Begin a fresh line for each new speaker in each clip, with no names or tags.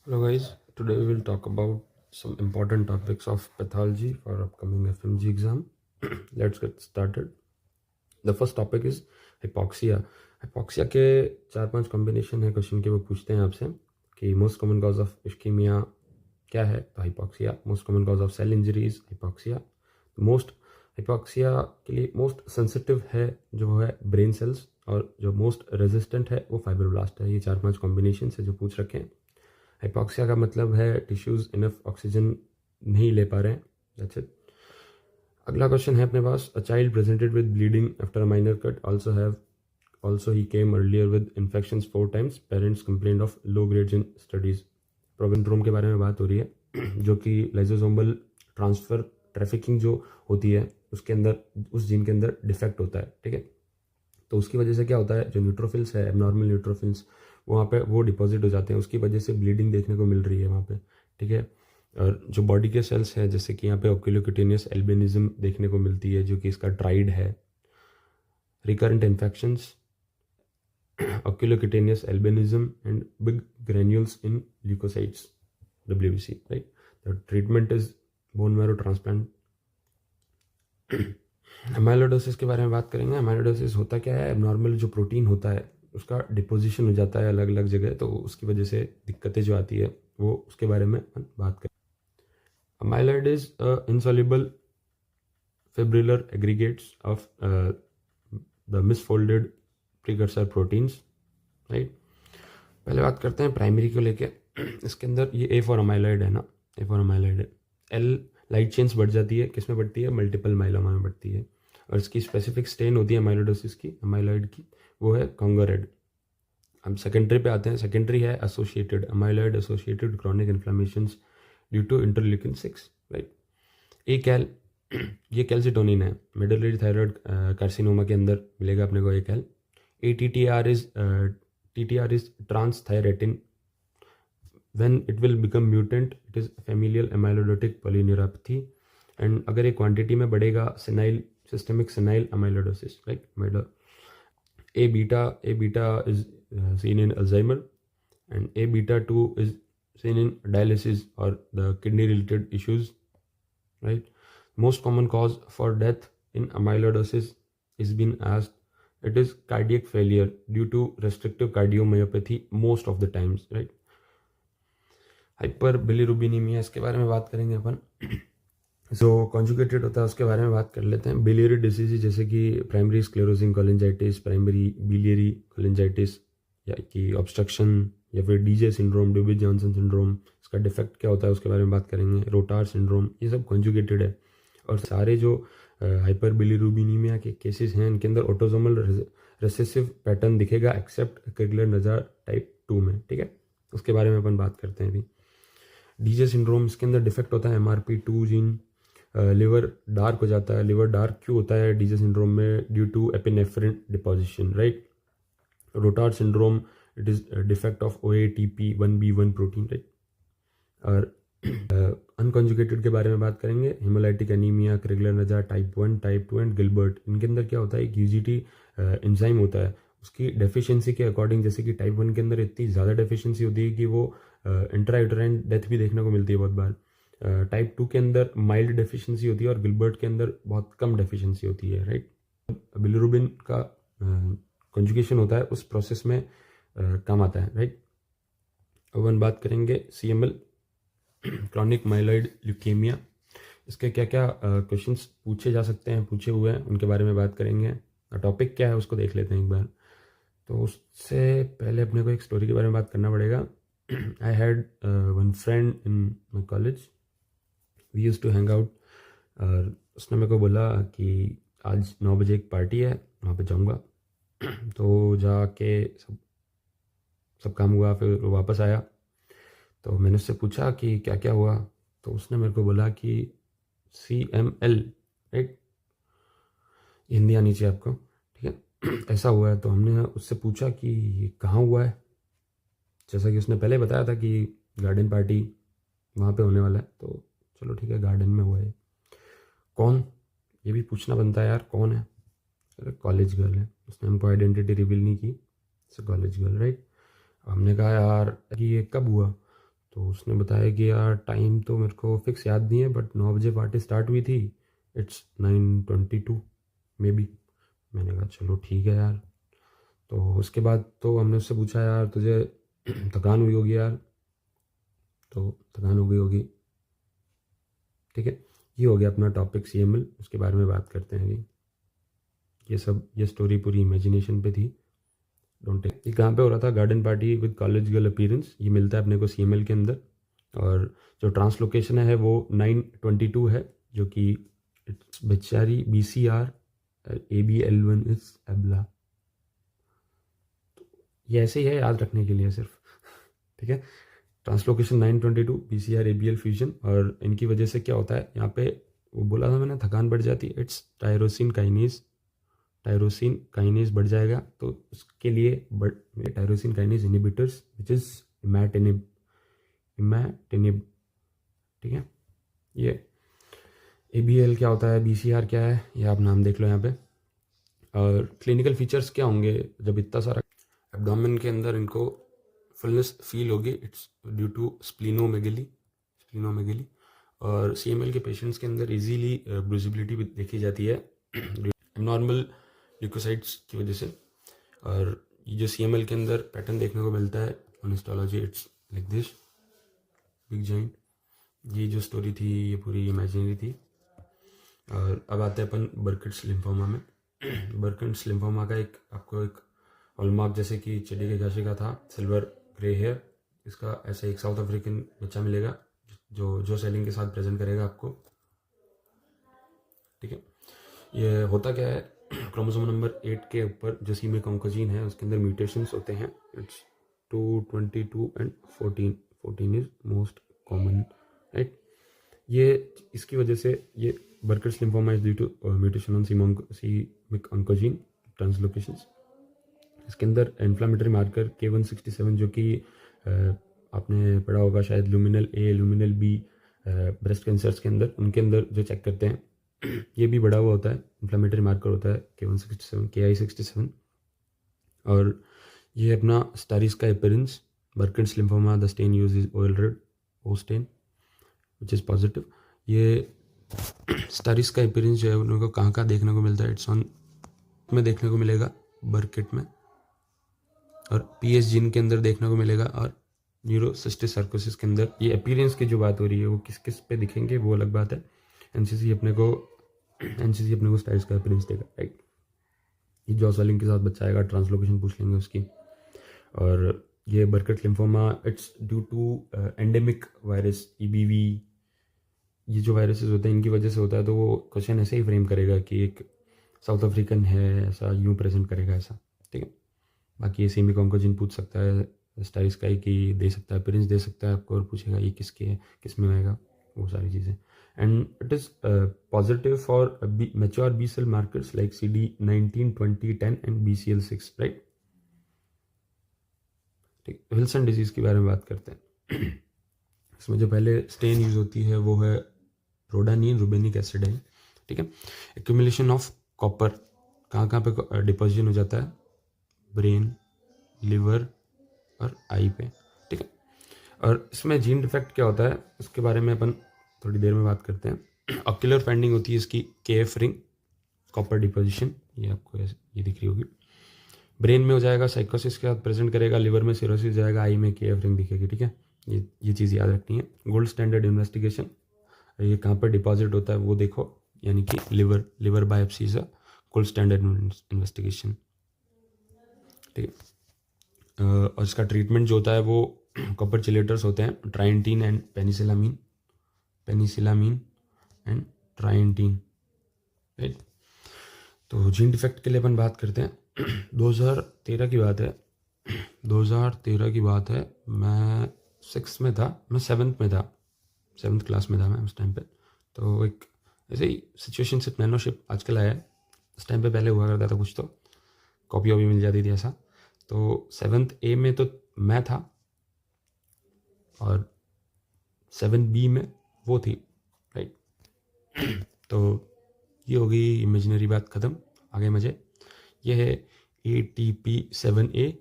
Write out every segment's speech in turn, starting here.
Hello guys, today we will talk about some important topics of pathology for upcoming FMG exam. Let's get started. The first topic is hypoxia. Hypoxia के चार पांच combination है question के, वो पूछते हैं आपसे कि most common cause of ischemia क्या है, तो hypoxia. Most common cause of cell injuries hypoxia. Most hypoxia के लिए मोस्ट सेंसिटिव है जो है ब्रेन सेल्स, और जो मोस्ट रेजिस्टेंट है वो फाइब्रोब्लास्ट है। ये चार पांच कॉम्बिनेशन से जो पूछ रखे हैं। हाइपोक्सिया का मतलब है टिश्यूज इनफ ऑक्सीजन नहीं ले पा रहे हैं, दैट्स इट। अगला क्वेश्चन है अपने पास, a child presented with bleeding after a minor cut also he came earlier with infections 4 times, parents complained of low grades in studies। प्रोवेंड्रोम के बारे में बात हो रही है, जो कि लाइजोसोमल ट्रांसफर ट्रैफिकिंग जो होती है उसके अंदर, उस जीन के अंदर डिफेक्ट होता है, ठीक है। तो उसकी वजह से क्या होता है, जो न्यूट्रोफिल्स है, एबनॉर्मल न्यूट्रोफिल्स, वहाँ पे वो डिपॉजिट हो जाते हैं, उसकी वजह से ब्लीडिंग देखने को मिल रही है वहाँ पे, ठीक है। और जो बॉडी के सेल्स हैं, जैसे कि यहाँ पे ओक्यूलोक्यूटेनियस एल्बिनिज्म देखने को मिलती है, जो कि इसका ट्राइड है। Recurrent infections, oculocutaneous albinism and big granules in leukocytes, WBC, right? The treatment is bone marrow transplant। एमाइलोडोसिस के बारे में बात करेंगे। एमाइलोडोसिस होता क्या है, एबनॉर्मल जो प्रोटीन होता है उसका डिपोजिशन हो जाता है अलग अलग जगह, तो उसकी वजह से दिक्कतें जो आती है वो उसके बारे में बात करें। Amyloid is insoluble fibrillar aggregates of the misfolded precursor proteins, right. पहले बात करते हैं प्राइमरी को लेके। इसके अंदर ये ए फॉर अमाइलॉइड है ना, ए फॉर अमाइलॉइड है। एल लाइट चेन्स बढ़ जाती है, किस में बढ़ती है, मल्टीपल माइलोमा में बढ़ती है, और इसकी स्पेसिफिक स्टेन होती है अमाइलोडोसिस की, अमाइलॉइड की, वो है कॉन्गो रेड। हम सेकेंडरी पे आते हैं। सेकेंडरी है associated amyloid associated chronic inflammations due to interleukin 6, right. A cal, ये कैल्सिटोनिन है, मिडलरी थायराइड कार्सिनोमा के अंदर मिलेगा अपने को ए कैल। ए TTR is transthyretin। When it will become mutant, it is familial amyloidotic polyneuropathy। And अगर एक क्वांटिटी में बढ़ेगा, senile systemic senile amyloidosis, right. A beta is seen in Alzheimer, and A beta 2 is seen in dialysis or the kidney related issues, right? Most common cause for death in amyloidosis is been asked, it is cardiac failure due to restrictive cardiomyopathy most of the times, right? Hyper bilirubinaemia, इसके बारे में बात करेंगे अपन। जो conjugated होता है उसके बारे में बात कर लेते हैं। बिलियरी डिसीज जैसे कि प्राइमरी स्क्लेरोसिंग कोलिंजाइटिस, प्राइमरी बिलियरी कोलिंजाइटिस, या कि ऑब्स्ट्रक्शन, या फिर डीजे सिंड्रोम, ड्यूबी जॉनसन सिंड्रोम, इसका डिफेक्ट क्या होता है उसके बारे में बात करेंगे। रोटार सिंड्रोम, ये सब कॉन्जुगेटेड है। और सारे जो हाइपर बिलीरुबिनीमिया के केसेस हैं, इनके अंदर ऑटोसोमल रिसेसिव पैटर्न दिखेगा, एक्सेप्ट क्रिगलर-नज़ार टाइप 2 में, ठीक है। उसके बारे में अपन बात करते हैं अभी। डीजे सिंड्रोम, इसके अंदर डिफेक्ट होता है MRP2 जीन। लिवर डार्क हो जाता है। लिवर डार्क क्यों होता है डीजे सिंड्रोम में? Due to epinephrine deposition, right. Rotor syndrome, it is defect of OATP1B1 protein, right. और अनकॉन्जुगेटेड के बारे में बात करेंगे। Haemolytic anaemia, Crigler Najjar type 1, type 2 and Gilbert, इनके अंदर क्या होता है, एक UGT एंजाइम होता है, उसकी डेफिशिएंसी के अकॉर्डिंग, जैसे कि टाइप 1 के अंदर इतनी ज़्यादा डेफिशिएंसी होती है कि वो इंट्रायूटेराइन डेथ भी देखने को मिलती है बहुत बार। टाइप 2 के अंदर माइल्ड डेफिशिएंसी होती है, और गिलबर्ट के अंदर बहुत कम डेफिशिएंसी होती है, राइट। बिलिरुबिन का कॉन्जुगेशन होता है, उस प्रोसेस में काम आता है, राइट। अब हम बात करेंगे CML, क्रॉनिक माइलॉइड ल्यूकेमिया। इसके क्या क्या क्वेश्चंस पूछे जा सकते हैं, पूछे हुए हैं, उनके बारे में बात करेंगे। टॉपिक क्या है उसको देख लेते हैं एक बार। तो उससे पहले अपने को एक स्टोरी के बारे में बात करना पड़ेगा। I had one friend in my college, we use to hang out, और उसने मेरे को बोला कि आज 9 बजे एक पार्टी है, वहाँ पे जाऊँगा। तो जाके सब काम हुआ, फिर वो वापस आया, तो मैंने उससे पूछा कि क्या क्या हुआ। तो उसने मेरे को बोला कि CML, राइट, हिंदी आनी चाहिए आपको, ठीक है। ऐसा हुआ है। तो हमने उससे पूछा कि ये कहाँ हुआ है, जैसा कि उसने पहले बताया था कि गार्डन पार्टी वहाँ पे होने वाला है। तो चलो ठीक है, गार्डन में हुआ है। कौन, ये भी पूछना बनता है यार, कौन है? अरे कॉलेज गर्ल है। उसने हमको आइडेंटिटी रिवील नहीं की, कॉलेज गर्ल, राइट। हमने कहा यार कि ये कब हुआ? तो उसने बताया कि यार टाइम तो मेरे को फिक्स याद नहीं है, बट 9 बजे पार्टी स्टार्ट हुई थी, इट्स 9:22 मे बी। मैंने कहा चलो ठीक है यार। तो उसके बाद तो हमने उससे पूछा यार तुझे थकान हुई होगी यार, तो थकान हो गई होगी, ठीक है। ये हो गया अपना टॉपिक CML, उसके बारे में बात करते हैं अभी। ये स्टोरी पूरी इमेजिनेशन पे थी, डोंट टेक। ये कहाँ पे हो रहा था? Garden party with college girl appearance. ये मिलता है अपने को CML के अंदर। और जो ट्रांसलोकेशन है वो 9:22 है, जो कि इट्स बेचारी BCR ABL1 इज एबला। ये ऐसे ही है, याद रखने के लिए सिर्फ, ठीक है। Translocation 9:22 BCR ABL fusion. और इनकी वजह से क्या होता है यहाँ पे, वो बोला था मैंने, थकान बढ़ जाती है। इट्स टायरोसिन काइनेज बढ़ जाएगा, तो उसके लिए tyrosine kinase inhibitors which is imatinib, ठीक है। ये ABL क्या होता है, BCR क्या है, ये आप नाम देख लो यहाँ पे। और क्लिनिकल फीचर्स क्या होंगे जब इतना सारा एब्डोमेन के अंदर इनको फुलनेस फील होगी, इट्स ड्यू टू स्प्लीनोमेगली। और CML के पेशेंट्स के अंदर इजीली ब्रूजिबिलिटी भी देखी जाती है नॉर्मल ल्यूकोसाइट्स की वजह से। और ये जो CML के अंदर पैटर्न देखने को मिलता है on histology, it's like this big joint. ये जो स्टोरी थी ये पूरी इमेजिनरी थी। और अब आते हैं अपन बर्किट्स लिम्फोमा में। बर्किट्स लिम्फोमा का आपको एक हॉलमार्क जैसे कि चिड़ी के घासे का था, सिल्वर ग्रे हेयर। इसका ऐसे एक साउथ अफ्रीकन बच्चा मिलेगा जो सेलिंग के साथ प्रेजेंट करेगा आपको, ठीक है। ये होता क्या है, क्रोमोसोम नंबर 8 के ऊपर जो सीमिक ऑन्कोजीन है उसके अंदर म्यूटेशंस होते हैं। It's 222 and 14 is most common, right. ये इसकी वजह से ये Burkitt's lymphoma is due to mutation on c myc oncogene translocations. इसके अंदर इन्फ्लामेटरी मार्कर K167 जो कि आपने पढ़ा होगा शायद, लुमिनल A लुमिनल B ब्रेस्ट कैंसर्स के अंदर, उनके अंदर जो चेक करते हैं ये भी बढ़ा हुआ होता है, इन्फ्लामेटरी मार्कर होता है K167 KI67। और ये अपना स्टारिस का appearance, Burkitt's lymphoma the stain use is oil red O stain which is positive. ये स्टारिस का अपीयरेंस जो है उनको कहाँ कहाँ देखने को मिलता है, इट्स ऑन में देखने को मिलेगा बर्किट में, और PS जीन के अंदर देखने को मिलेगा, और न्यूरोसिस्टिक सर्कोसिस के अंदर। ये अपीयरेंस की जो बात हो रही है वो किस किस पे दिखेंगे वो अलग बात है। एनसीसी अपने को स्टाइल्स का अपीयरेंस देगा, राइट। ये जॉसलिंग के साथ बच्चा आएगा, ट्रांसलोकेशन पूछ लेंगे उसकी। और ये Burkitt lymphoma it's due to endemic virus EBV। ये जो वायरसेस होते हैं इनकी वजह से होता है, तो वो क्वेश्चन ऐसे ही फ्रेम करेगा कि एक साउथ अफ्रीकन है, ऐसा यूँ प्रेजेंट करेगा ऐसा, ठीक है। बाकी ये सीमिक ऑन्कोजीन पूछ सकता है, स्टाइल्स का कि दे सकता है, अपीयरेंस दे सकता है आपको, और पूछेगा ये किसके है, किस में आएगा, वो सारी चीज़ें। And it is positive for mature B cell markers like CD19 20 10 and BCL6, right. ठीक, विल्सन डिजीज़ के बारे में बात करते हैं। इसमें जो पहले स्टेन यूज होती है वो है रोडानिन रुबेनिक एसिड है, ठीक है। एक्यूमुलेशन ऑफ कॉपर कहाँ कहाँ पे डिपोजिशन हो जाता है, ब्रेन, लिवर और आई पे, ठीक है। और इसमें जीन डिफेक्ट क्या होता है उसके बारे में अपन थोड़ी देर में बात करते हैं। ऑक्यूलर फाइंडिंग होती है इसकी KF रिंग, कॉपर डिपोजिशन, ये आपको ये दिख रही होगी। ब्रेन में हो जाएगा साइकोसिस के साथ प्रेजेंट करेगा, लिवर में सिरोसिस जाएगा, आई में KF रिंग दिखेगी, ठीक है। ये चीज़ याद रखनी है। गोल्ड स्टैंडर्ड इन्वेस्टिगेशन, ये कहाँ पर डिपॉजिट होता है वो देखो, यानी कि liver biopsy is a gold standard investigation, ठीक है। और इसका ट्रीटमेंट जो होता है वो कॉपर चिलेटर्स होते हैं, ट्राइंटीन एंड पेनिसिलामीन एंड ट्राइंटीन, राइट। तो जीन डिफेक्ट के लिए अपन बात करते हैं। 2013 की बात है, 2013 की बात है, मैं 6th में था, मैं 7th में था, 7th क्लास में था मैं उस टाइम पे। तो एक ऐसे ही सिचुएशन सिर्फ नैनोशिप आजकल आया है, उस टाइम पे पहले हुआ करता था कुछ, तो कॉपी वॉपी मिल जाती थी ऐसा। तो 7th A में तो मैं था और 7B में वो थी, राइट। तो ये होगी इमेजिनरी बात ख़त्म, आगे मजे। ये है ATP7A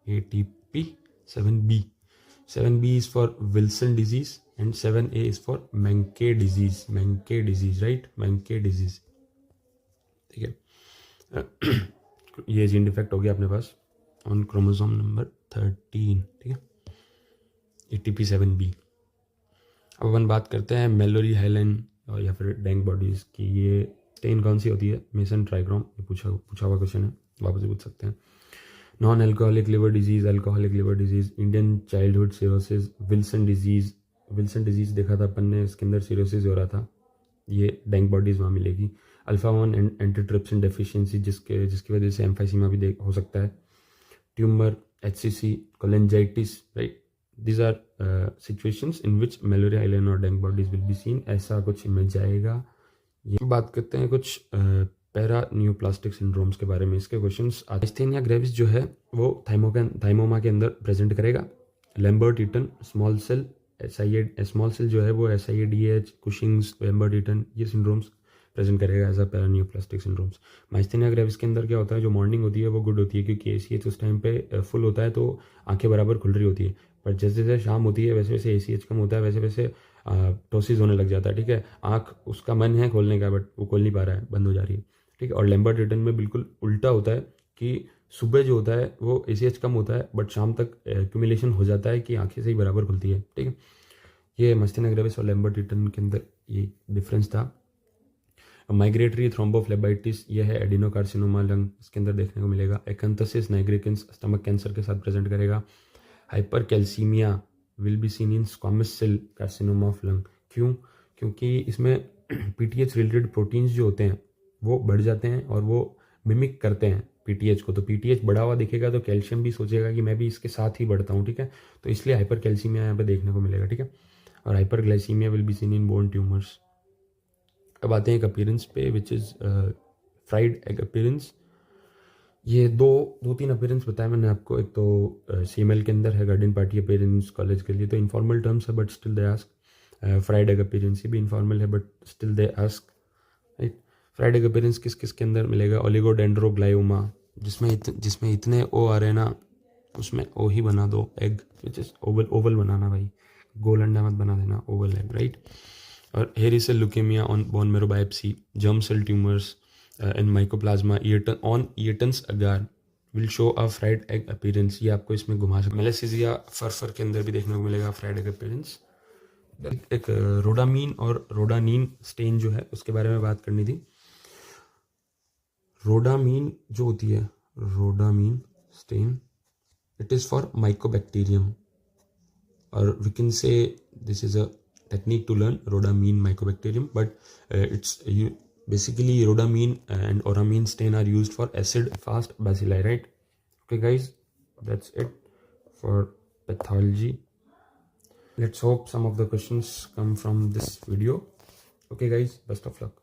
ATP7B। 7B is for Wilson disease and 7A is for Menkes disease. Menkes disease, right? Menkes disease. ठीक है. ये जीन डिफेक्ट हो गया अपने पास ऑन क्रोमोसोम नंबर 13. ठीक है, ATP7B. अब अपन बात करते हैं मेलोरी हाइलाइन और या फिर डेंग बॉडीज़ की. ये स्टेन कौन सी होती है? मेसन ट्राइक्रोम. ये पूछा हुआ क्वेश्चन है, वापस भी पूछ सकते हैं. Non alcoholic liver disease, alcoholic liver disease, Indian childhood cirrhosis, Wilson disease. Wilson disease देखा था अपन ने, इसके अंदर सिरोसिस हो रहा था. ये डेंग बॉडीज़ वहाँ मिलेगी. अल्फा-1 एंटीट्रिप्सिन डेफिशिएंसी जिसकी वजह से एम्फाइसीमा भी हो सकता है. Tumour, HCC, cholangitis, right. These are situations in which Mallory Island और Denk bodies will be seen. ऐसा कुछ इमेज आएगा. ये बात करते हैं कुछ पैरा न्यूप्लास्टिक सिंड्रोम्स के बारे में. इसके क्वेश्चंस. माइस्थेनिया ग्रेविस जो है वो थाइमोमा के अंदर प्रेजेंट करेगा. Lambert Eaton small cell small cell जो है वो SIADH, कुशिंग्स, लैम्बर्ट-ईटन, ये सिंड्रोम्स प्रेजेंट करेगा as a paraneoplastic syndromes. Myasthenia gravis के अंदर क्या होता है, जो मॉर्निंग होती है वो गुड होती है क्योंकि ACH उस टाइम पे फुल होता है तो आंखें बराबर खुल रही होती है. पर जैसे जैसे शाम होती है वैसे वैसे ACH कम होता है, वैसे वैसे टोसिस होने लग जाता है. ठीक है, आँख उसका मन है खोलने का बट वो खोल नहीं पा रहा है, बंद हो जा रही है. ठीक है, और लैम्बर्ट-ईटन में बिल्कुल उल्टा होता है कि सुबह जो होता है वो ACH कम होता है बट शाम तक एक्यूमुलेशन हो जाता है कि आंखें सही बराबर खुलती है. ठीक है, ये माइस्थेनिया ग्रेविस और लैम्बर्ट-ईटन के अंदर ये डिफरेंस था. माइग्रेटरी थ्रोम्बोफ्लेबाइटिस, ये है एडिनोकार्सिनोमा लंग, इसके अंदर देखने को मिलेगा. एकांथसिस नाइग्रिकन्स स्टमक कैंसर के साथ प्रेजेंट करेगा. Hypercalcaemia will be seen in squamous cell carcinoma of lung. क्यों? क्योंकि इसमें PTH रिलेटेड प्रोटीन्स जो होते हैं वो बढ़ जाते हैं और वो मिमिक करते हैं PTH को. तो PTH बढ़ा हुआ दिखेगा तो कैल्शियम भी सोचेगा कि मैं भी इसके साथ ही बढ़ता हूँ. ठीक है, तो इसलिए हाइपर कैल्सीमिया यहाँ पे देखने को मिलेगा. ठीक है, और hyperglycaemia will be seen in bone tumours. अब आते हैं एक अपीयरेंस पे which is fried egg appearance. ये दो तीन अपीयरेंस बताया मैंने आपको. एक तो CML के अंदर है गार्डन पार्टी अपीयरेंस कॉलेज के लिए, तो इनफॉर्मल टर्म्स है but still they ask. Fried egg appearance ये भी इनफॉर्मल है but still they ask, right. Fried egg appearance किस किस के अंदर मिलेगा? ओलिगोडेंड्रोग्लायोमा, जिसमें इतने O आ रहे हैं ना, उसमें O ही बना दो. एग विच इज ओवल बनाना भाई, गोल अंडा मत बना देना, ओवल एग, राइट. और hairy cell leukaemia on bone marrow biopsy, germ cell tumours in mycoplasma on Eaton's agar will show a fried egg appearance. ये आपको इसमें घुमा सकते. मेलेसिजिया फर के अंदर भी देखने को मिलेगा फ्राइड एग अपीयरेंस. एक रोडामीन और रोडानीन स्टेन जो है उसके बारे में बात करनी थी. रोडामीन जो होती है, rhodamine stain, it is for mycobacterium, और we can say this is a technique to learn rhodamine mycobacterium, but it's basically rhodamine and oramine stain are used for acid fast bacilli, right? Okay guys, that's it for pathology. Let's hope some of the questions come from this video. Okay guys, best of luck.